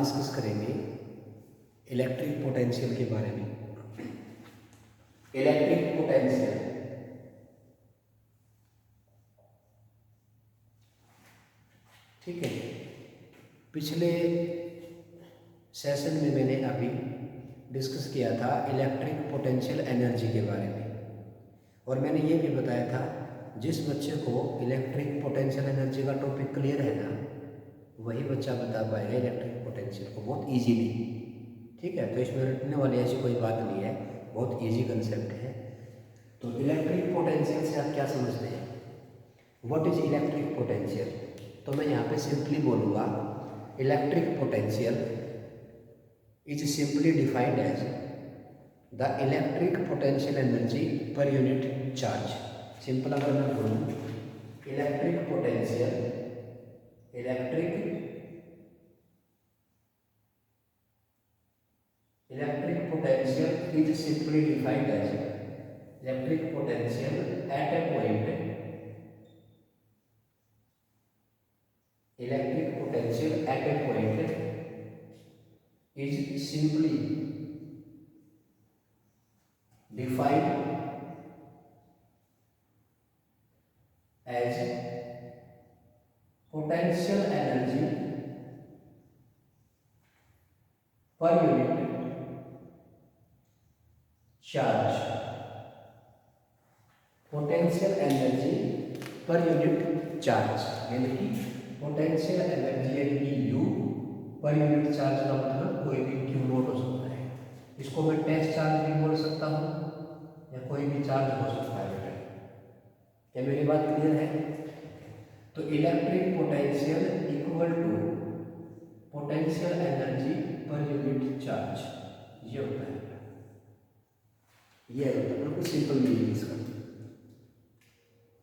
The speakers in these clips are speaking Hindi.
डिस्कस करेंगे इलेक्ट्रिक पोटेंशियल के बारे में। इलेक्ट्रिक पोटेंशियल, ठीक है। पिछले सेशन में मैंने अभी डिस्कस किया था इलेक्ट्रिक पोटेंशियल एनर्जी के बारे में, और मैंने ये भी बताया था जिस बच्चे को इलेक्ट्रिक पोटेंशियल एनर्जी का टॉपिक क्लियर है ना, वही बच्चा बता पाएगा इलेक्ट्रिक पोटेंशियल को बहुत इजीली, ठीक है। तो इसमें रटने वाली ऐसी कोई बात नहीं है, बहुत इजी कंसेप्ट है। तो इलेक्ट्रिक पोटेंशियल से आप क्या समझते हैं, व्हाट इज इलेक्ट्रिक पोटेंशियल? तो मैं यहाँ पे सिंपली बोलूँगा electric potential is simply defined as the electric potential energy per unit charge. Simple अगर मैं बोलूँ electric potential, electric potential is simply defined as electric potential at a point, electric potential at a point is simply defined as potential energy per unit charge, potential energy per unit charge, यानी कि पोटेंशियल एनर्जी यानी कि U पर यूनिट चार्ज का मतलब कोई भी क्यू नोट हो सकता है। इसको मैं टेस्ट चार्ज भी बोल सकता हूँ या कोई भी चार्ज हो सकता है बेटा। क्या मेरी बात क्लियर है? तो electric potential equal to potential energy per unit charge, ये होता है बेटा, ये होता है। बिल्कुल सिंपल मीनिंग इसका,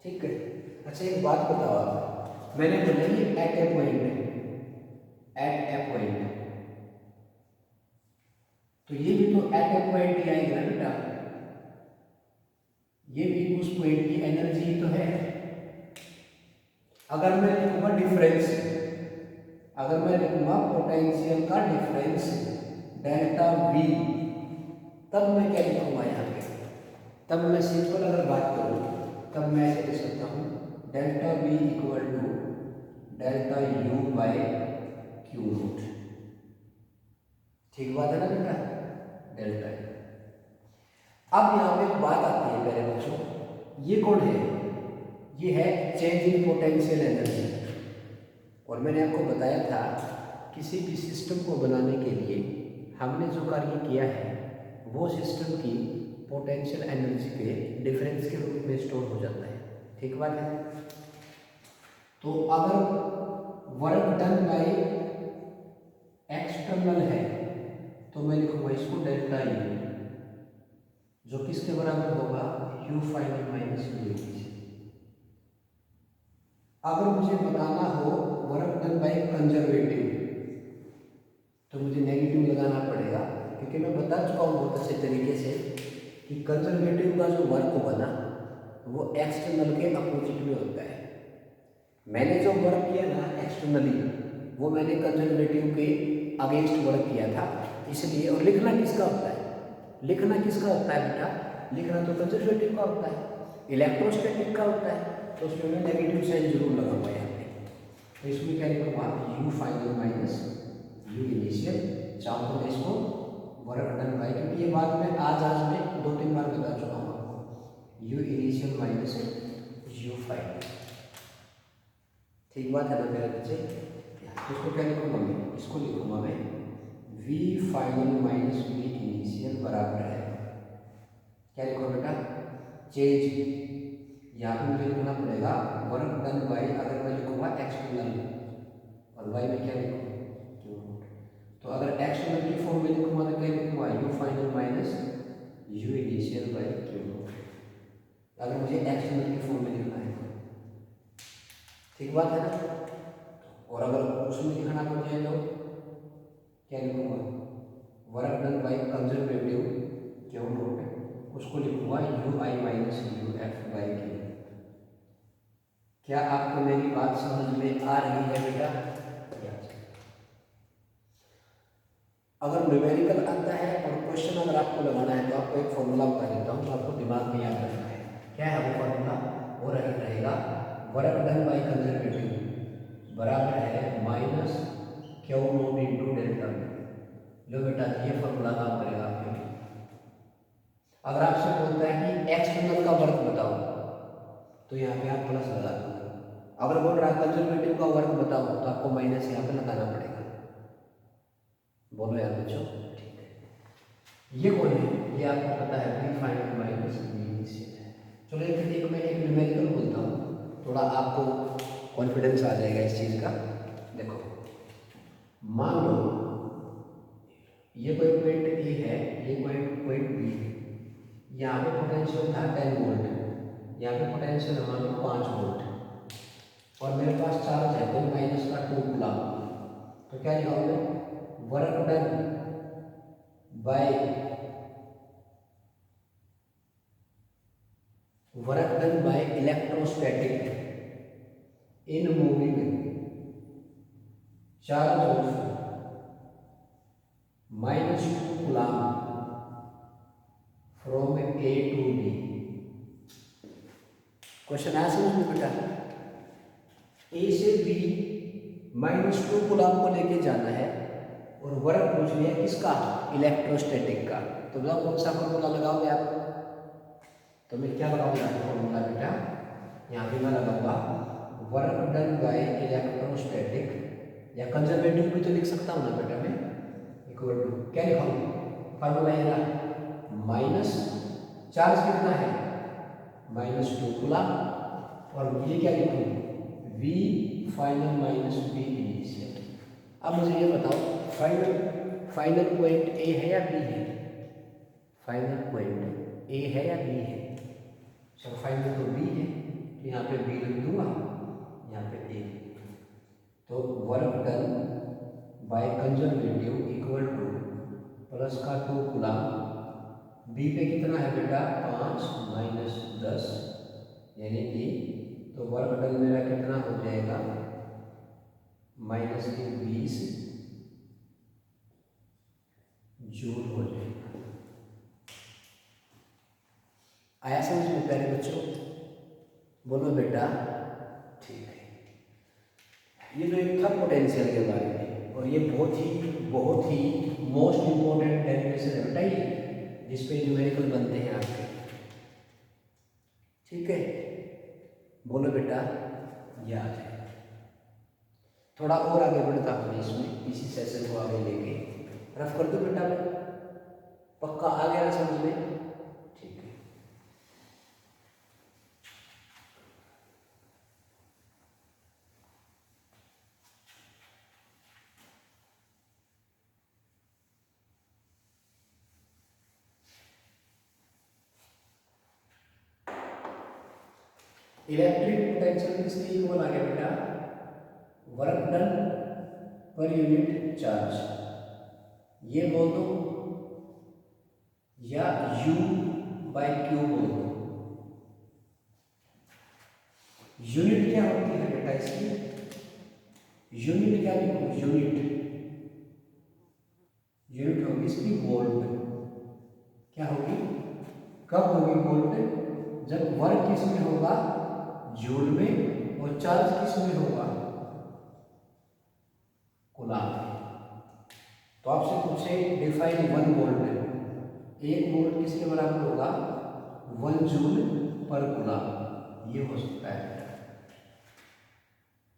ठीक है। अच्छा एक बात बताओ आप, मैंने बोला ये एट ए पॉइंट है, एट ए पॉइंट, तो ये भी तो एट ए पॉइंट ही आएगा ना बेटा, ये भी उस पॉइंट की एनर्जी तो है। अगर मैं लिखूंगा डिफरेंस, अगर मैं लिखूंगा पोटेंशियल का डिफरेंस डेल्टा वी, तब मैं क्या लिखूंगा यहाँ पे, तब मैं सिंपल अगर बात करूँ तब मैं ऐसे लिख सकता हूँ delta V equal to delta U by Q naught, ठीक बात है ना बेटा, डेल्टा। अब यहाँ पे बात आती है मेरे बच्चों, ये कौन है, ये है चेंज इन पोटेंशियल एनर्जी। और मैंने आपको बताया था किसी भी सिस्टम को बनाने के लिए हमने जो कार्य किया है वो सिस्टम की पोटेंशियल एनर्जी के डिफरेंस के रूप में स्टोर हो जाता है, ठीक बात है। तो अगर वर्क डन बाय एक्सटर्नल है तो मैं लिखूंगा इसको डेल्टा यू, जो किसके बराबर होगा, you final minus you initial. अगर मुझे बताना हो वर्क डन बाय कंजर्वेटिव तो मुझे नेगेटिव लगाना पड़ेगा, क्योंकि मैं बता चुका हूँ बहुत अच्छे तरीके से कि कंजर्वेटिव का जो वर्क बना वो एक्सटर्नल के अपोजिट में होता है। मैंने जो वर्क किया ना एक्सटर्नली, वो मैंने कंजर्वेटिव के अगेंस्ट वर्क किया था, इसलिए। और लिखना किसका होता है, लिखना किसका होता है बेटा, लिखना तो कंजर्वेटिव का होता है, इलेक्ट्रोस्टैटिक का होता है, तो उसमें मैं नेगेटिव साइन जरूर लगाऊंगा यहाँ पे। तो इसमें क्या लिखूंगा, you final minus you initial, चाहूँ तो मैं इसको वर्क डन बाय, क्योंकि ये बात मैं आज में 2-3 बार बता चुका हूँ आपको, you initial minus you final, ठीक बात है ना मेरे बच्चे। इसको क्या लिखूंगा मैं, इसको लिखूंगा मैं v final minus v initial बराबर है, क्या लिखो बेटा, चेंज, यहाँ पे मुझे लिखना पड़ेगा वर्क डन बाय, अगर मैं लिखूंगा एक्सटर्नल और y में क्या लिखूंगा क्यू नोट, तो अगर एक्सटर्नल की फॉर्म में लिखूंगा तो क्या लिखूंगा u final minus u initial by Q naught, अगर मुझे एक्सटर्नल की फॉर्म में लिखना है, ठीक बात है ना। और अगर उसमें लिखना पड़ जाए तो क्या लिखूंगा, work done by conservative Q note, उसको लिखूंगा you I minus U F by Q. क्या आपको मेरी बात समझ में आ रही है बेटा? अगर न्यूमेरिकल आता है और क्वेश्चन अगर आपको लगाना है तो आपको एक फॉर्मूला बता देता हूँ, आपको दिमाग में याद रखना है। क्या है वो फॉर्मूला? वो रहेगा वर्क डन बाई कंजर्वेटिव बराबर है minus Q naught into delta V. लो बेटा, ये फॉर्मूला काम करेगा आपके लिए। अगर आपसे बोलता है कि एक्सटर्नल का वर्क बताओ तो यहाँ पे आप प्लस लगा दो। अगर बोल रहा है कंजर्वेटिव का वर्क बताओ तो आपको माइनस यहाँ पे लगाना पड़ेगा। बोलो यार बच्चों, ठीक है। ये कौन है? ये आपको पता है, B final minus B initial है। चलो एक मैं एक न्यूमेरिकल बोलता हूँ, थोड़ा आपको कॉन्फिडेंस आ जाएगा इस चीज़ का। देखो, मान लो ये कोई पॉइंट ए है, ये पॉइंट बी है। यहाँ पे पोटेंशियल था 10 वोल्ट, यहाँ पे पोटेंशियल मान लो 5 वोल्ट और मेरे पास चार्ज है कोई माइनस का 2 कूलम। तो क्या लिखाऊंगा? Work done by electrostatic in moving charge of -2 coulomb from A to B. Question आया समझ में बेटा? ए से बी -2 कूलम को लेके जाना है और वर्क पूछ लिया किसका? इलेक्ट्रोस्टैटिक का। तो बताओ कौन सा फॉर्मूला लगाओगे आप? तो मैं क्या लगाऊंगा फॉर्मूला बेटा? यहाँ पे मैं लगाऊंगा वर्क डन बाय इलेक्ट्रोस्टैटिक, या कंजर्वेटिव भी तो लिख सकता हूँ ना बेटा मैं, इक्वल टू क्या लिखाऊंगा? फॉर्मूला ये रहा, माइनस चार्ज कितना है -2 कूलम, और ये क्या लिखूँ? V final minus V initial. अब मुझे ये बताओ फाइनल पॉइंट A है या B है? फाइनल पॉइंट A है या B है? चलो फाइनल तो B है, तो यहाँ पे B लिख दूंगा, यहाँ पे A। तो work done by conservative equal two plus का 2 कूलम, B पे कितना है बेटा? 5 माइनस 10 यानी कि, तो वर्क डन मेरा कितना हो जाएगा? -20 जूल हो जाएगा। आया समझ में प्यारे बच्चों? बोलो बेटा, ठीक है। ये तो एक था पोटेंशियल के बारे में, और ये बहुत ही मोस्ट इंपॉर्टेंट डेरिवेशन है बेटा ये, जिसपे न्यूमेरिकल बनते हैं आपके। ठीक है, बोलो बेटा, ये आ जाए। थोड़ा और आगे बढ़ता हूँ इसमें, इसी सेशन को आगे लेके रफ कर दो बेटा। पक्का आ गया समझ में? ठीक है। इलेक्ट्रिक पोटेंशियल किसके इक्वल आ गया बेटा? वर्क डन पर यूनिट चार्ज, ये बोल दो, या U बाय Q बोल दो। यूनिट क्या होती है बेटा इसकी? यूनिट क्या लिखो? यूनिट होगी इसकी वोल्ट। क्या होगी? कब होगी वोल्ट? जब वर्क किस में होगा? जूल में, और चार्ज किस में होगा? कूलम में। तो आपसे पूछे डिफाइन 1 वोल्ट, 1 वोल्ट किसके बराबर होगा? 1 जूल पर कूलम। ये हो सकता है।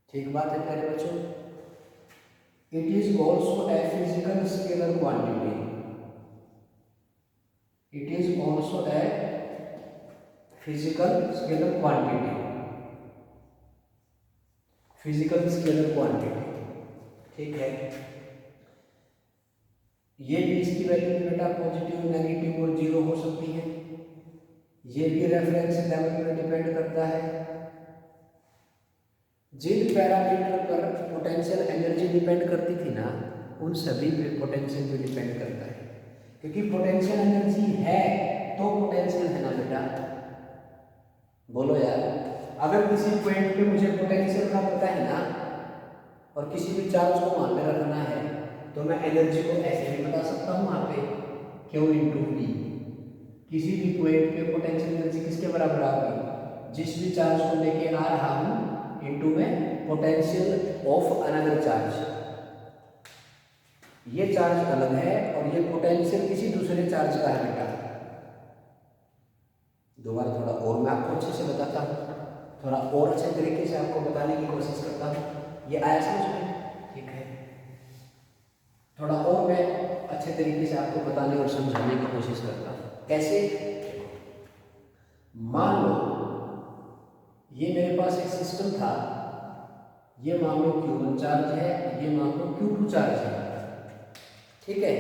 ठीक बात है प्यारे बच्चों। It is also a physical scalar quantity. It is also a physical scalar quantity. Physical scalar quantity, ठीक है। ये भी इसकी वैल्यू बेटा पॉजिटिव, नेगेटिव और 0 हो सकती है। ये भी रेफरेंस लेवल पर डिपेंड करता है। जिन पैरामीटर पर पोटेंशियल एनर्जी डिपेंड करती थी ना, उन सभी पे पोटेंशियल भी डिपेंड करता है, क्योंकि पोटेंशियल एनर्जी है तो पोटेंशियल है ना बेटा। बोलो यार, अगर किसी पॉइंट पे मुझे पोटेंशियल का पता है ना, और किसी भी चार्ज को मान में रखना है, तो मैं एनर्जी को ऐसे भी बता सकता हूँ वहाँ पे Q इंटू V। किसी भी पॉइंट पे पोटेंशियल एनर्जी किसके बराबर आएगी, जिस भी चार्ज को लेके आ रहा हूँ इंटू में पोटेंशियल ऑफ अनदर चार्ज। ये चार्ज अलग है और ये पोटेंशियल किसी दूसरे चार्ज का है बेटा। दोबारा थोड़ा और मैं आपको अच्छे से बताता हूँ, थोड़ा और अच्छे तरीके से आपको बताने की कोशिश करता हूँ। ये आया समझ में? ठीक है, थोड़ा और मैं अच्छे तरीके से आपको बताने और समझाने की कोशिश करता हूँ। कैसे? मान लो ये मेरे पास एक सिस्टम था, ये मान लो Q1 चार्ज है, ये मान लो Q2 चार्ज है, ठीक है।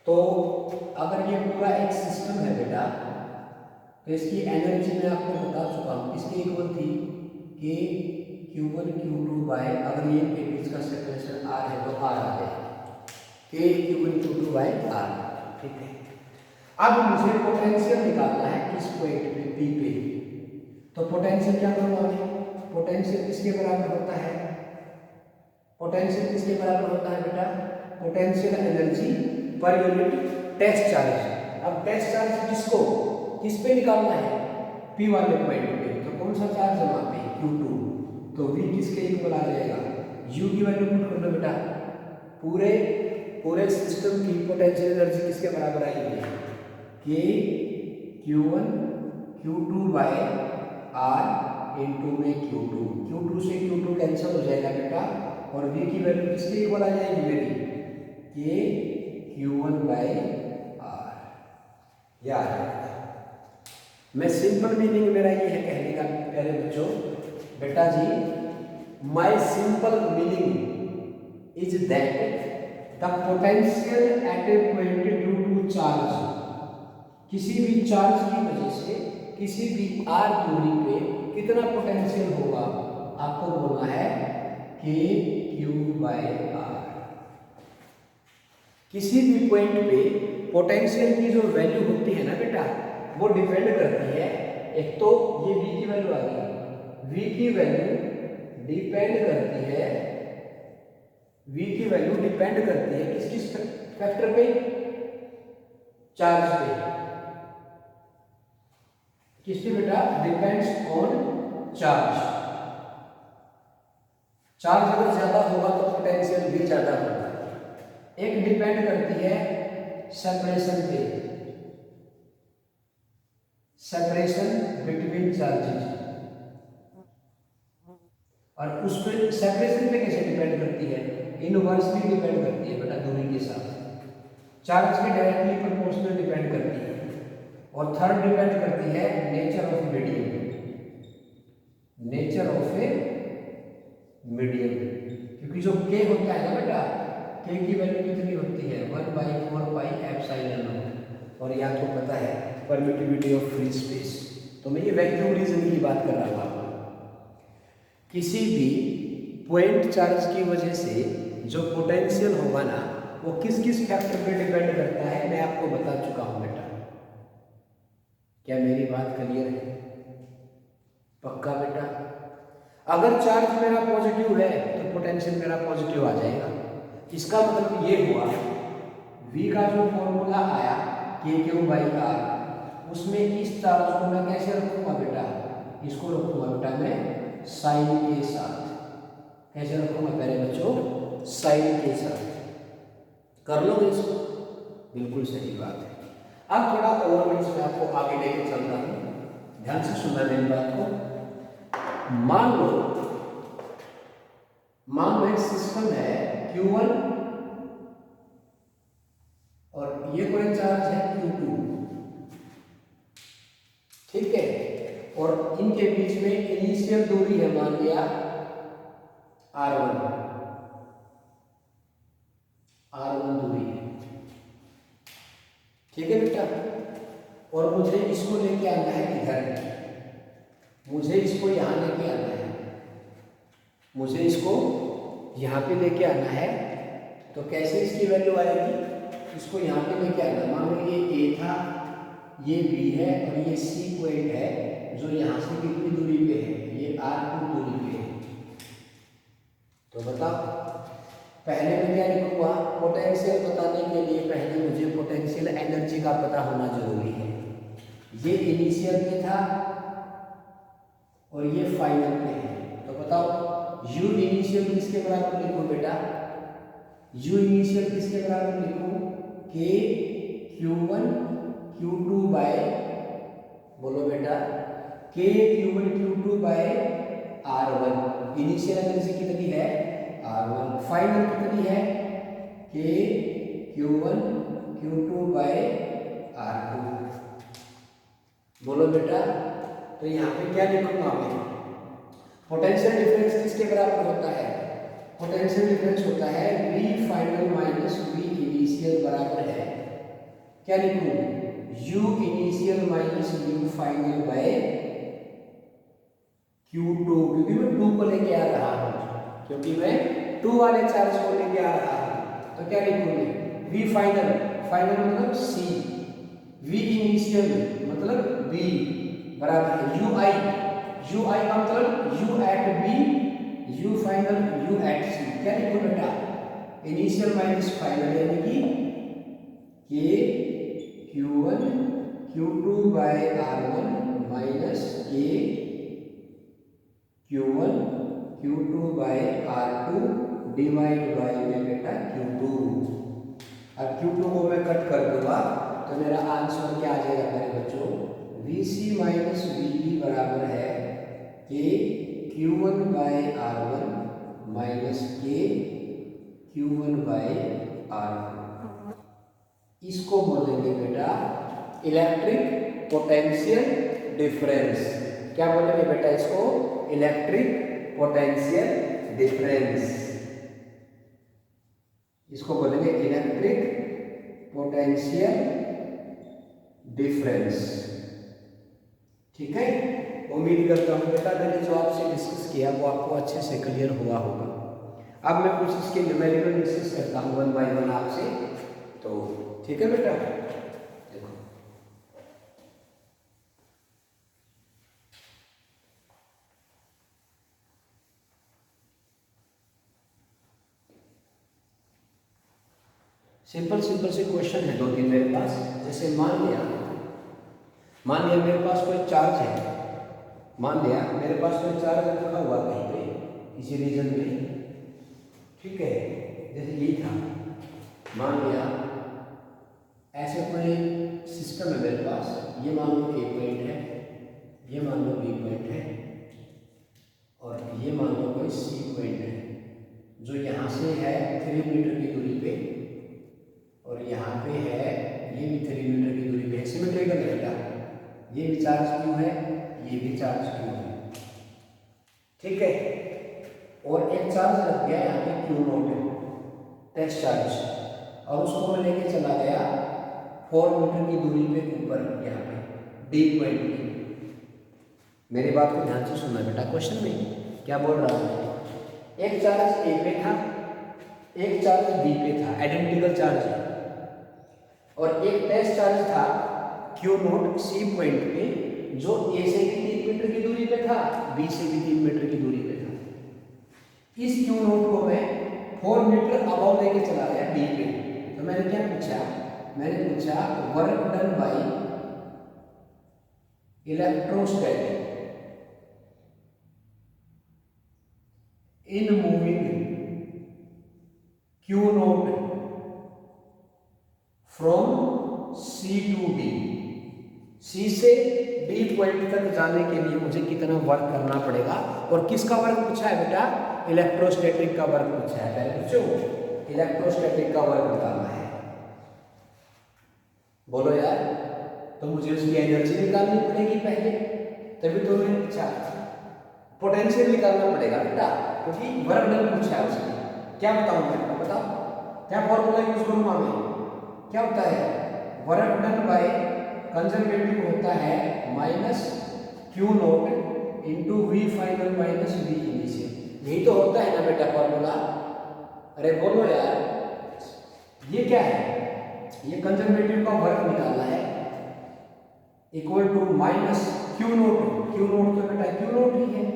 तो अगर ये पूरा एक सिस्टम है बेटा, तो इसकी एनर्जी मैं आपको बता चुका हूँ, इसकी इक्वल थी कि Q1 Q2 बाय, अगर ये के बीच का सेपरेशन R है तो R आ जाएगा, K Q1 Q2 bye R, ठीक है। अब मुझे पोटेंशियल निकालना है किस पॉइंट पे, P पे। तो पोटेंशियल क्या करूँगा, पोटेंशियल किसके बराबर होता है, पोटेंशियल किसके बराबर होता है बेटा, potential energy per unit test charge. अब टेस्ट चार्ज किसको, किस पे निकालना है, P वाले पॉइंट पे। तो कौन सा चार्ज है वहाँ पे, Q2। तो V किसके इक्वल आ जाएगा, U की वैल्यू पुट कर लो बेटा। पूरे सिस्टम की पोटेंशियल एनर्जी किसके बराबर आएगी, K Q1 Q2 bye R into में Q2 से Q2 कैंसिल हो जाएगा बेटा, और V की वैल्यू किसके इक्वल आ जाएगी मेरी, K Q1 बाय R। यार मैं सिंपल मीनिंग मेरा ये है कहने का प्यारे बच्चों, बेटा जी my simple meaning is that the potential at a point due to charge, किसी भी चार्ज की वजह से किसी भी r दूरी पे कितना पोटेंशियल होगा, आपको बोलना है K Q बाय R। किसी भी पॉइंट पे पोटेंशियल की जो वैल्यू होती है ना बेटा, वो डिपेंड करती है, एक तो ये V की वैल्यू आ गई, V की वैल्यू डिपेंड करती है, V की वैल्यू डिपेंड करती है किस किस फैक्टर पे, चार्ज पे। किस पे बेटा, डिपेंड्स ऑन चार्ज। चार्ज अगर ज्यादा होगा तो पोटेंशियल भी ज्यादा होगा। एक डिपेंड करती है सेपरेशन पे, सेपरेशन बिटवीन चार्जेस, और उस पर सेपरेशन पे कैसे डिपेंड करती है, इनवर्सली डिपेंड करती है बेटा दूरी के साथ, चार्ज के डायरेक्टली प्रोपोर्शनल डिपेंड करती है। और थर्ड डिपेंड करती है nature of medium, nature of a medium, क्योंकि जो K होता है ना बेटा, K की वैल्यू कितनी होती है, 1/4 पाई एप्सिलॉन नॉट, और ये आपको पता है परमिटिविटी ऑफ फ्री स्पेस। तो मैं ये वैक्यूम रीजन की बात कर रहा हूँ। किसी भी पॉइंट चार्ज की वजह से जो पोटेंशियल होगा ना, वो किस किस फैक्टर पे डिपेंड करता है, मैं आपको बता चुका हूँ बेटा। क्या मेरी बात क्लियर है? पक्का बेटा? अगर चार्ज मेरा पॉजिटिव है तो पोटेंशियल मेरा पॉजिटिव आ जाएगा। इसका मतलब ये हुआ V का जो फॉर्मूला आया KQ बाई R, उसमें इस चार्ज को मैं कैसे रखूंगा बेटा, इसको रखूंगा बेटा मैं साइन के साथ। कैसे रखूंगा प्यारे बच्चों, साइन के साथ। कर लोगे इसको? बिल्कुल सही बात है। अब थोड़ा और मैं इसमें आपको आगे लेके चलता हूँ, ध्यान से सुनना मेरी बात को। मान लो एक सिस्टम है Q1 और ये कोई चार्ज है Q2, ठीक है, और इनके बीच में इनिशियल दूरी है मान लिया R1 दूरी है, ठीक है बेटा। और मुझे इसको लेके आना है इधर, मुझे इसको यहां लेके आना है, मुझे इसको यहां पे लेके आना है। तो कैसे इसकी वैल्यू आएगी, इसको यहां पे लेके आना। मान लो ये A था, ये B है और ये C पॉइंट है जो यहां से कितनी दूरी पे है, ये R2 दूरी पे है। तो बताओ पहले मैं क्या लिखूंगा, पोटेंशियल बताने के लिए पहले मुझे पोटेंशियल एनर्जी का पता होना जरूरी है। ये इनिशियल पे था और ये फाइनल पे है, तो बताओ यू इनिशियल किसके बराबर लिखूं बेटा, यू इनिशियल किसके बराबर लिखूं, के Q1 Q2 बाय, बोलो बेटा, के Q1 Q2 by R1। Initial energy कितनी है R1, फाइनल कितनी है के Q1 Q2 बाय R2। बोलो बेटा, तो यहाँ पे क्या लिखूंगा मैं, पोटेंशियल डिफरेंस किसके बराबर होता है, पोटेंशियल डिफरेंस होता है V final minus V initial बराबर है, क्या लिखूं, U initial minus U final by Q2, क्योंकि मैं 2 को लेके आ रहा हूँ, क्योंकि मैं 2 वाले चार्ज को लेके आ रहा हूँ, तो क्या लिखूंगे, V फाइनल, फाइनल मतलब C, V इनिशियल मतलब B बराबर है UI, UI का मतलब U at B, U final U at C। क्या लिखूं बेटा, इनिशियल माइनस फाइनल यानी कि K Q1 Q2 by R1 minus K Q1 Q2 by R2 divide by में बेटा Q2। अब Q2 को मैं कट कर दूंगा तो मेरा आंसर क्या आ जाएगा मेरे बच्चों, VC माइनस VB बराबर है K Q1 by R1 minus K Q1 by R2। इसको बोलेंगे बेटा इलेक्ट्रिक पोटेंशियल डिफरेंस। क्या बोलेंगे बेटा इसको, इलेक्ट्रिक पोटेंशियल डिफरेंस, इसको बोलेंगे इलेक्ट्रिक पोटेंशियल डिफरेंस। ठीक है, उम्मीद करता हूँ बेटा मैंने जो आपसे डिस्कस किया वो आपको अच्छे से क्लियर हुआ होगा। अब मैं कुछ इसके न्यूमेरिकल डिस्कस करता हूँ 1 बाय 1 आपसे, तो ठीक है बेटा। देखो सिंपल सिंपल से क्वेश्चन है 2-3 मेरे पास। जैसे मान लिया मेरे पास कोई चार्ज है, मान लिया मेरे पास कोई चार्ज रखा हुआ कहीं पे किसी रीजन में, ठीक है, जैसे ये था, मान लिया ऐसे कोई सिस्टम है मेरे पास, ये मान लो A पॉइंट है, ये मान लो B पॉइंट है, और ये मान लो कोई C पॉइंट है, जो यहाँ से है 3 मीटर की दूरी पे, और यहाँ पे है ये भी 3 मीटर की दूरी पे, सिमेट्रिकल है बेटा, ये भी चार्ज क्यों है, ये भी चार्ज क्यों है, ठीक है। और एक चार्ज रख गया यहाँ पे Q0 टेस्ट चार्ज, और उसको मैं लेके चला गया 4 मीटर की दूरी पे ऊपर, यहाँ पे D पॉइंट पे। मेरी बात को ध्यान से सुनना बेटा, क्वेश्चन में क्या बोल रहा हूँ, एक चार्ज A पे था, एक चार्ज B पे था, आइडेंटिकल चार्ज है, और एक टेस्ट चार्ज था Q0 C पॉइंट पे, जो A से भी 3 मीटर की दूरी पे था, B से भी 3 मीटर की दूरी पे था। इस Q0 को मैं 4 मीटर अबव लेके चला गया D पे, तो मैंने क्या पूछा, मैंने पूछा work done by electrostatic in moving Q0 from C to D, C से D पॉइंट तक जाने के लिए मुझे कितना वर्क करना पड़ेगा, और किसका वर्क पूछा है बेटा, इलेक्ट्रोस्टैटिक का वर्क पूछा है। पहले पूछो इलेक्ट्रोस्टैटिक का वर्क निकालना है, बोलो यार, तो मुझे उसकी एनर्जी निकालनी पड़ेगी पहले, तभी तो मैंने पूछा, पोटेंशियल निकालना पड़ेगा बेटा, क्योंकि वर्क डन पूछा है उसने। क्या बताऊं मैं, बताओ क्या फॉर्मूला यूज करूंगा मैं, क्या होता है, वर्क डन बाय कंजर्वेटिव होता है minus Q0 into V final minus V initial, यही तो होता है ना बेटा फॉर्मूला, अरे बोलो यार, ये क्या है, ये कंजर्वेटिव का वर्क निकालना है, इक्वल टू माइनस Q0 तो बेटा Q0 ही है,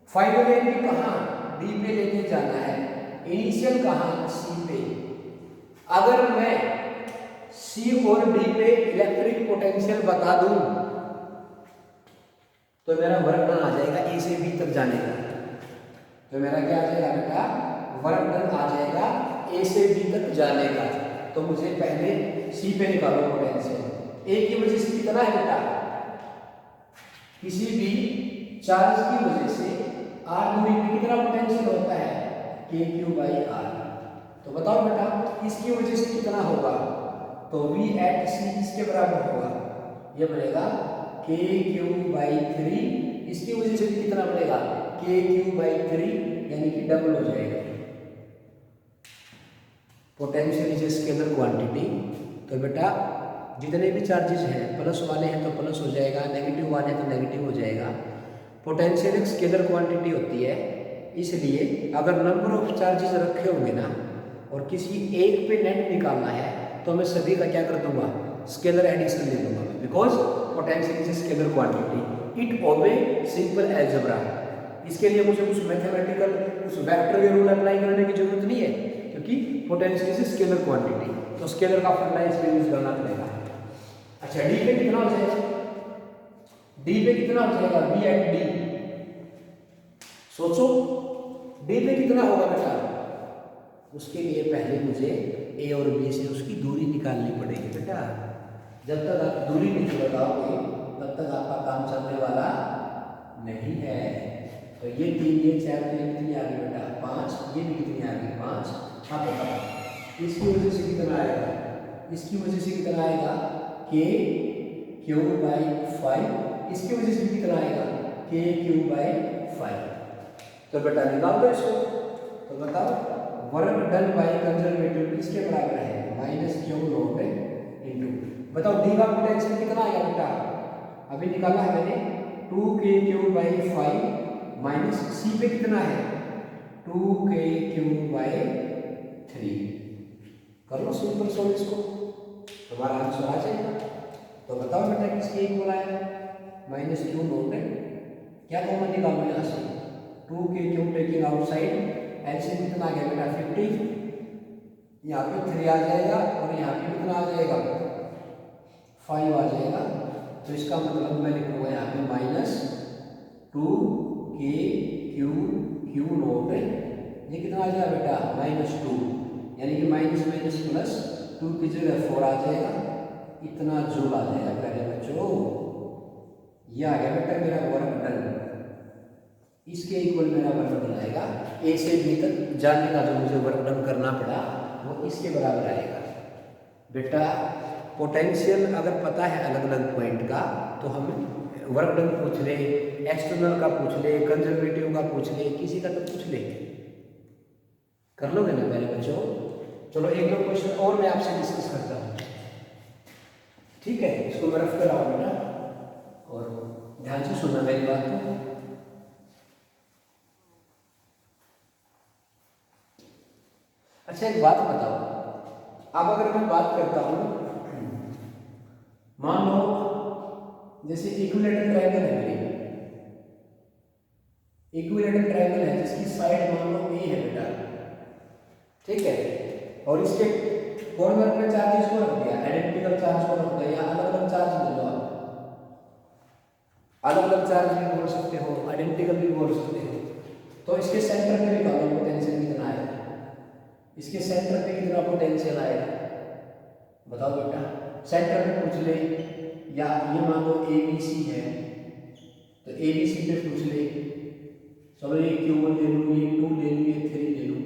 फाइनल एनर्जी कहाँ D पे लेके जाना है, इनिशियल कहाँ, सी पे। अगर मैं सी और डी पे इलेक्ट्रिक पोटेंशियल बता दूं तो मेरा वर्क डन आ जाएगा ए से बी तक जाने का। तो मेरा क्या आ जाएगा बेटा, वर्क डन आ जाएगा ए से बी तक जाने का। तो मुझे पहले सी पे निकालो पोटेंशियल। ए की वजह से कितना है बेटा, किसी भी चार्ज की वजह से आर दूरी पे कितना पोटेंशियल होता है, के क्यू बाई आर। तो बताओ बेटा इसकी वजह से कितना होगा, तो वी एट सी इसके बराबर होगा, ये बनेगा के क्यू बाई 3। इसकी वजह से भी कितना बनेगा, के क्यू बाई 3, यानी कि डबल हो जाएगा। Potential is a scalar quantity. तो बेटा जितने भी चार्जेस हैं, प्लस वाले हैं तो प्लस हो जाएगा, नेगेटिव वाले हैं तो नेगेटिव हो जाएगा। पोटेंशियल एक स्केलर क्वांटिटी होती है, इसलिए अगर नंबर ऑफ चार्जेस रखे होंगे ना और किसी एक पे नेट निकालना है तो मैं सभी का क्या कर दूंगा, स्केलर एडिशन ले लूंगा, because potential is a scalar quantity. It obey simple algebra. इसके लिए मुझे कुछ मैथमेटिकल कुछ वेक्टर के रूल अप्लाई करने की जरूरत नहीं है, क्योंकि potential is a scalar quantity. तो स्केलर का फंडा इसमें यूज करना पड़ेगा। अच्छा डी पे कितना हो जाएगा, डी पे कितना हो जाएगा, बी एट डी। सोचो डी पे कितना होगा बेटा, उसके लिए पहले मुझे ए और बी से उसकी दूरी निकालनी पड़ेगी बेटा। जब तक आप दूरी नहीं लगाओगे तब तक आपका काम चलने वाला नहीं है। तो ये 3 ये 4 तो ये कितनी आ गई बेटा, 5, ये भी कितनी आ गई, 5। हाँ बताओ इसकी वजह से कितना आएगा, इसकी वजह से कितना आएगा, के क्यू बाई 5। इसकी वजह से कितना आएगा, के क्यू बाई 5। तो बेटा निकाल दो इसको। तो बताओ वर्क डन बाई कंजर्वेटिव किसके बराबर है, माइनस क्यू नॉट इनटू। बताओ डी का पोटेंशियल कितना आएगा बेटा, अभी निकाला है मैंने, 2k³ बाई 5 माइनस सी पे कितना है, 2k³ बाई 3। कर लो सिंपल सोल्व इसको, तुम्हारा आंसर आ जाएगा। तो बताओ बेटा किसके इक्वल आया, माइनस क्यू नॉट है। क्या कॉमन निकालो यहाँ से, 2k³ टेकिंग आउटसाइड, एलसीएम कितना आ गया बेटा 50, यहाँ पे 3 आ जाएगा और यहाँ पे कितना आ जाएगा 5 आ जाएगा। तो इसका मतलब मैं लिखूंगा यहाँ पे माइनस 2k³ नॉट, ये कितना आ जाएगा बेटा -2, यानी कि माइनस माइनस प्लस 2 की जगह 4 आ जाएगा, इतना जूल आ जाएगा प्यारे बच्चों। ये आ गया बेटा मेरा वर्क डन। इसके इक्वल मेरा वर्क डन आएगा, ए से बी तक जाने का जो मुझे वर्क डन करना पड़ा वो इसके बराबर आएगा। बेटा पोटेंशियल अगर पता है अलग अलग पॉइंट का तो हम वर्क डन पूछ ले, एक्सटर्नल का पूछ ले, कंजर्वेटिव का पूछ ले, किसी का तो पूछ ले, कर लोगे ना मेरे बच्चों। चलो एक दो क्वेश्चन और मैं आपसे डिस्कस करता हूँ, ठीक है। इसको मैं रफ कर रहा हूँ बेटा और ध्यान से सुनना मेरी बात को। अच्छा एक बात बताओ, अब अगर मैं बात करता हूँ, मान लो जैसे इक्विलेटरल ट्रायंगल है मेरी, इक्विलेटरल ट्रायंगल है जिसकी साइड मान लो ए है बेटा, ठीक है, और इसके कॉर्नर पे चार्जेस को रख दिया, आइडेंटिकल चार्ज को रख दिया, या अलग अलग चार्ज ले लो आप, अलग अलग चार्ज भी बोल सकते हो, आइडेंटिकल भी बोल सकते हो। तो इसके सेंटर पे निकालो पोटेंशियल कितना आएगा, इसके सेंटर पे कितना पोटेंशियल आएगा बताओ बेटा। सेंटर पे पूछ ले, या ये मान लो ABC है तो ABC पे पूछ ले, चलो ये Q1 ले लूँ, ये 2 ले लूँ, ये 3 ले लूँ।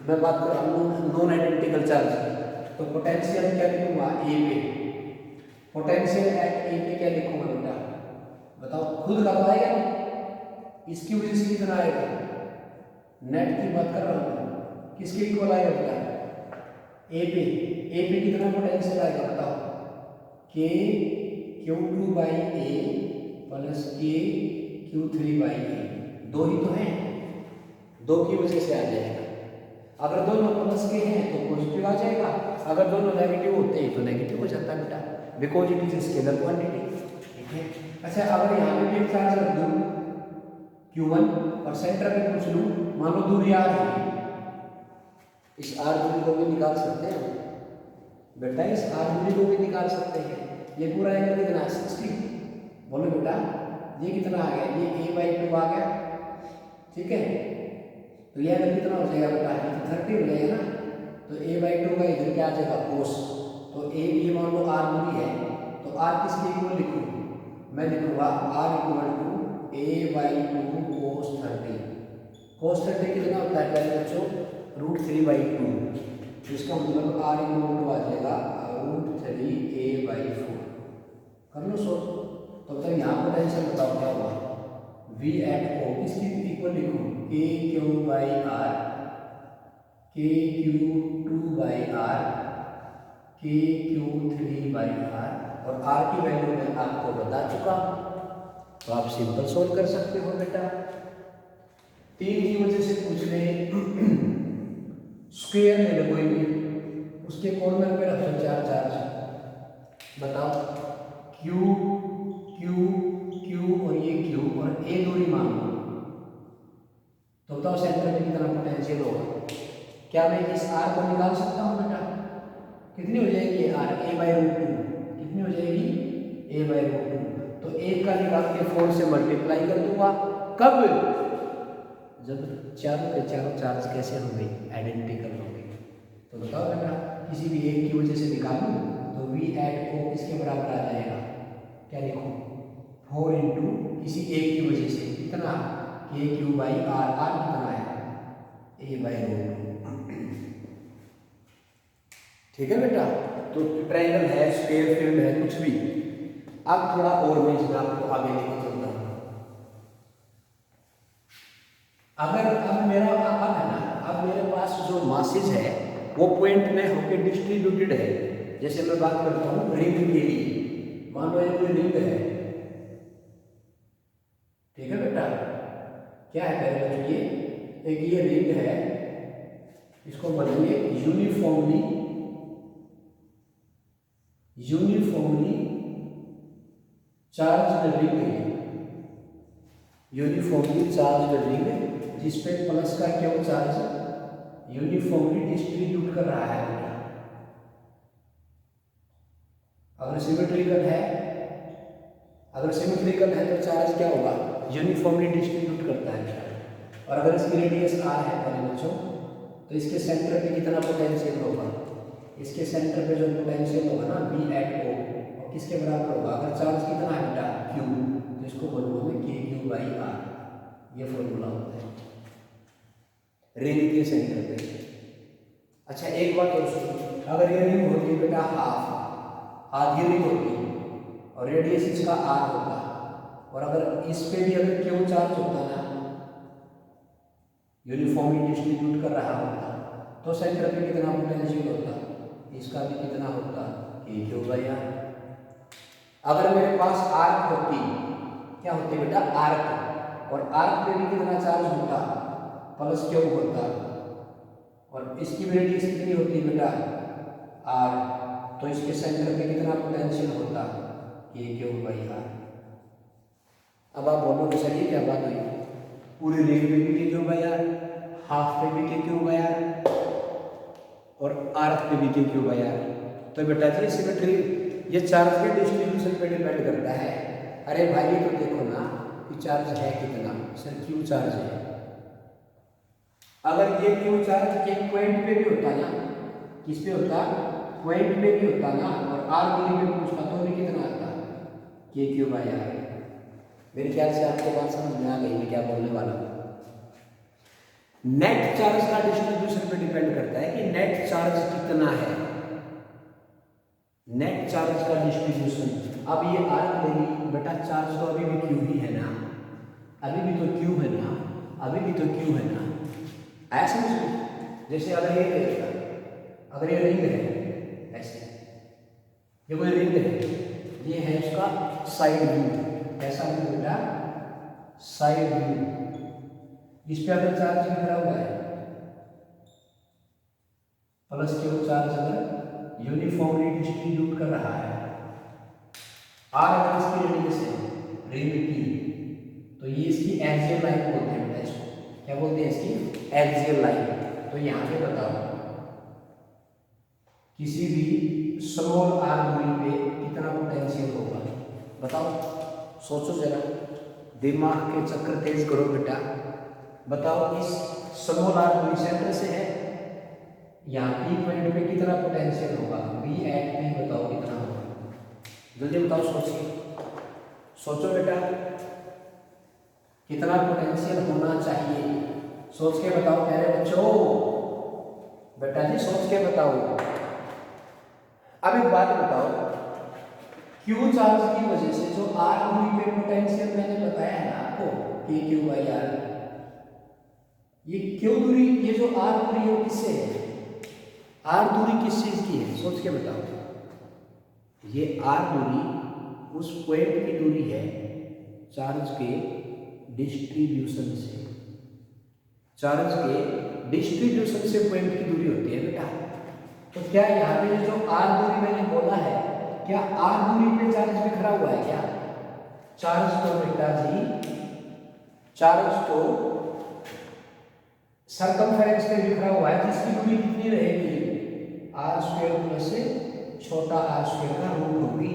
मैं बात कर रहा हूँ नॉन आइडेंटिकल चार्ज की, तो पोटेंशियल क्या लिखूंगा ए पे, पोटेंशियल एट ए पे क्या लिखूंगा बेटा बताओ, खुद का तो आएगा नहीं, इसकी वजह से कितना आएगा, नेट की बात कर रहा हूँ, किसके इक्वल आएगा बेटा, ए पे कितना पोटेंशियल आएगा बताओ, KQ2 by A plus KQ3 by A, दो ही तो हैं, दो की वजह से आ जाएगा। अगर दोनों प्लस के हैं तो पॉजिटिव आ जाएगा, अगर दोनों नेगेटिव होते हैं तो नेगेटिव हो जाता है बेटा, because it is scalar quantity, ठीक है। अच्छा अगर यहाँ पे भी एक चार्ज रख दूँ Q1 और सेंटर पे पूछ लूँ, मान लो दूरी R है, इस आर दूरी को भी निकाल सकते हैं बेटा, इस आर दूरी को भी निकाल सकते हैं। ये पूरा एंगल कितना है 60, बोलो बेटा ये कितना आ गया, ये a/2 आ गया, ठीक है। तो ये एंगल कितना हो जाएगा बेटा, 30 हो जाएगा ना। तो a/2 का इधर क्या आ जाएगा cos, तो ये मान लो r दूरी है, तो r किसके इक्वल लिखूं, मैं लिखूंगा r = a/2 cos 30। cos 30 कितना होता है पहले बच्चों, √3/2, तो इसका मतलब r = आ जाएगा √3a/4। कर लो सो। तो तब यहाँ पोटेंशियल बताओ क्या होगा, V@O किसकी इक्वल लिखूं, KQ/R, KQ2/R, KQ3/R, और R की वैल्यू मैं आपको बता चुका, तो आप सिंपल सोल्व कर सकते हो बेटा। 3 की वजह से पूछ ले स्क्वायर ले लो कोई भी, उसके कॉर्नर पे रखो 4 चार्ज, बताओ Q Q Q और ये Q और A दूरी मान लो, तो बताओ सेंटर में कितना पोटेंशियल होगा। क्या मैं इस R को निकाल सकता हूँ बेटा, कितनी हो जाएगी R, a/√2, कितनी हो जाएगी a/√2, तो 1 का निकाल के 4 से मल्टीप्लाई कर दूंगा, कब, जब चारों के चारों चार्ज कैसे होंगे, आइडेंटिकल होंगे। तो बताओ बेटा किसी भी एक की वजह से निकालूं तो V@O किसके बराबर आ जाएगा, क्या लिखूं, 4 इंटू किसी एक की वजह से कितना, KQ/R, R कितना है a/√2, ठीक है बेटा। तो ट्रायंगल है, स्क्वायर फील्ड है, कुछ भी। अब थोड़ा और मैं इसमें आपको आगे लेके चलता हूँ। अगर अब मेरा अब है ना, अब मेरे पास जो मासेज है वो पॉइंट में होकर डिस्ट्रीब्यूटेड है। जैसे मैं बात करता हूँ रिंग के लिए, मान लो ये कोई रिंग है, ठीक है बेटा, क्या है पहले बच्चों, ये एक ये रिंग है, इसको बोलेंगे यूनिफॉर्मली चार्ज्ड रिंग है, यूनिफॉर्मली चार्ज्ड रिंग जिसपे प्लस का क्यों चार्ज यूनिफॉर्मली डिस्ट्रीब्यूट कर रहा है बेटा। अगर सिमेट्रिकल है तो चार्ज क्या होगा, यूनिफॉर्मली डिस्ट्रीब्यूट करता है बेटा। और अगर इसकी रेडियस r है पहले बच्चों, तो इसके सेंटर पे कितना पोटेंशियल होगा, इसके सेंटर पे जो पोटेंशियल होगा ना V@O, और किसके बराबर होगा, अगर चार्ज कितना है बेटा Q, तो इसको बोलूँगा मैं KQ/R, ये फॉर्मूला होता है रिंग के सेंटर पे। अच्छा एक बात और सुनो, अगर ये रिंग होती बेटा आधी रिंग होती और रेडियस इसका R होता, और अगर इस पे भी अगर क्यों चार्ज होता ना, यूनिफॉर्मली डिस्ट्रीब्यूट कर रहा होता, तो सेंटर पे कितना पोटेंशियल होता, इसका भी कितना होता, KQ/R। अगर मेरे पास आर्क होती, क्या होती बेटा आर्क, और आर्क पे भी कितना चार्ज होता, प्लस क्यों होता, और इसकी रेडियस कितनी होती है बेटा R, तो इसके सेंटर पे कितना पोटेंशियल होता, KQ/R। अब आप बोलोगे सर ये क्या बात हुई, पूरी रिंग पे भी KQ/R, हाफ पे भी KQ/R, और आर्क पे भी KQ/R। तो बेटा जी सिमेट्री ये चार्ज के डिस्ट्रीब्यूशन पे डिपेंड करता है। अरे भाई ये तो देखो ना कि चार्ज है कितना, सर Q चार्ज है। अगर ये Q चार्ज एक पॉइंट पे भी होता ना, किस पे होता, पॉइंट पे भी होता ना, और R दूरी पे पूछता तो भी कितना आता, KQ/R। मेरे ख्याल से आपको बात समझ में आ गई मैं क्या बोलने वाला हूँ। नेट चार्ज का डिस्ट्रीब्यूशन पे डिपेंड करता है कि नेट चार्ज कितना है, नेट चार्ज का डिस्ट्रीब्यूशन। अब ये आर्क लेगी बेटा, चार्ज तो अभी भी Q ही है ना, अभी भी तो Q है ना, अभी भी तो Q है ना, ऐसा समझो। जैसे अगर ये रिंग है, ऐसे ये कोई रिंग है, ये है उसका साइड व्यू, ऐसा भी बेटा साइड व्यू, इस पे अगर चार्ज बिखरा हुआ है, प्लस क्यों चार्ज अगर यूनिफॉर्मली डिस्ट्रीब्यूट कर रहा है, R अगर इसकी रेडियस है रिंग की, तो ये इसकी एक्सियल लाइन बोलते हैं बेटा, इसको क्या बोलते हैं, इसकी एक्सियल लाइन। तो यहाँ पे बताओ किसी भी स्मॉल आर दूरी पे कितना पोटेंशियल होगा बताओ। सोचो जरा, दिमाग के चक्कर तेज करो बेटा। बताओ इस स्मॉल आर दूरी सेंटर से है, यहाँ पी पॉइंट पे कितना पोटेंशियल होगा, V एट पी बताओ कितना होगा। जल्दी बताओ, सोचिए, सोचो बेटा, कितना पोटेंशियल होना चाहिए, सोच के बताओ प्यारे बच्चों। बेटा जी सोच के बताओ। अब एक बात बताओ, क्यू चार्ज की वजह से जो आर दूरी पे पोटेंशियल मैंने बताया है ना आपको, P Q बाई R, ये क्यू दूरी, ये जो आर दूरी है किससे है, आर दूरी किस चीज की है, सोच के बताओ। ये आर दूरी उस पॉइंट की दूरी है चार्ज के डिस्ट्रीब्यूशन से, चार्ज के डिस्ट्रीब्यूशन से पॉइंट की दूरी होती है बेटा। तो क्या यहाँ पे जो आर दूरी मैंने बोला है, क्या आर दूरी पे चार्ज बिखरा हुआ है क्या? चार्ज तो बेटा जी, चार्ज तो सरकमफेरेंस पे बिखरा हुआ है, जिसकी दूरी कितनी रहेगी, आर स्क्वायर प्लस छोटा आर स्क्वायर का रूट होगी,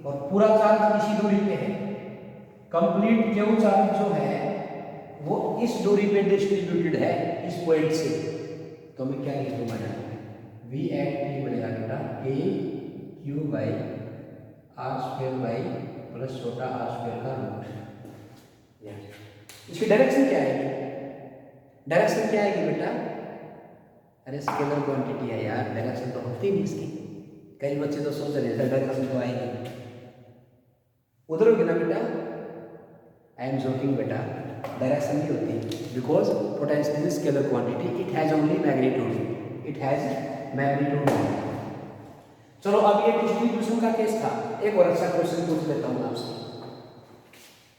और पूरा चार्ज इसी दूरी पे है। कंप्लीट क्यू चार्ज जो है वो इस दूरी पे डिस्ट्रीब्यूटेड है, इस पॉइंट से। तो मैं क्या लिख दूंगा यहाँ पे, V एट पी बनेगा बेटा A Q by R square by plus छोटा आर स्क्वायर का रूट। इसकी डायरेक्शन क्या आएगी, डायरेक्शन क्या आएगी बेटा, अरे स्केलर क्वांटिटी है यार, डायरेक्शन तो होती नहीं इसकी। कई बच्चे तो सोच रहे थे डायरेक्शन तो आएगी, उधर होगी ना बेटा। आई एम जोकिंग बेटा, डायरेक्शन नहीं होती, because potential is scalar quantity, it has only magnitude, it has magnitude. चलो अब ये डिस्ट्रीब्यूशन का केस था। एक और अच्छा क्वेश्चन पूछ लेता हूँ आपसे,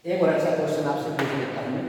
एक और अच्छा क्वेश्चन आपसे पूछ लेता हूँ मैं।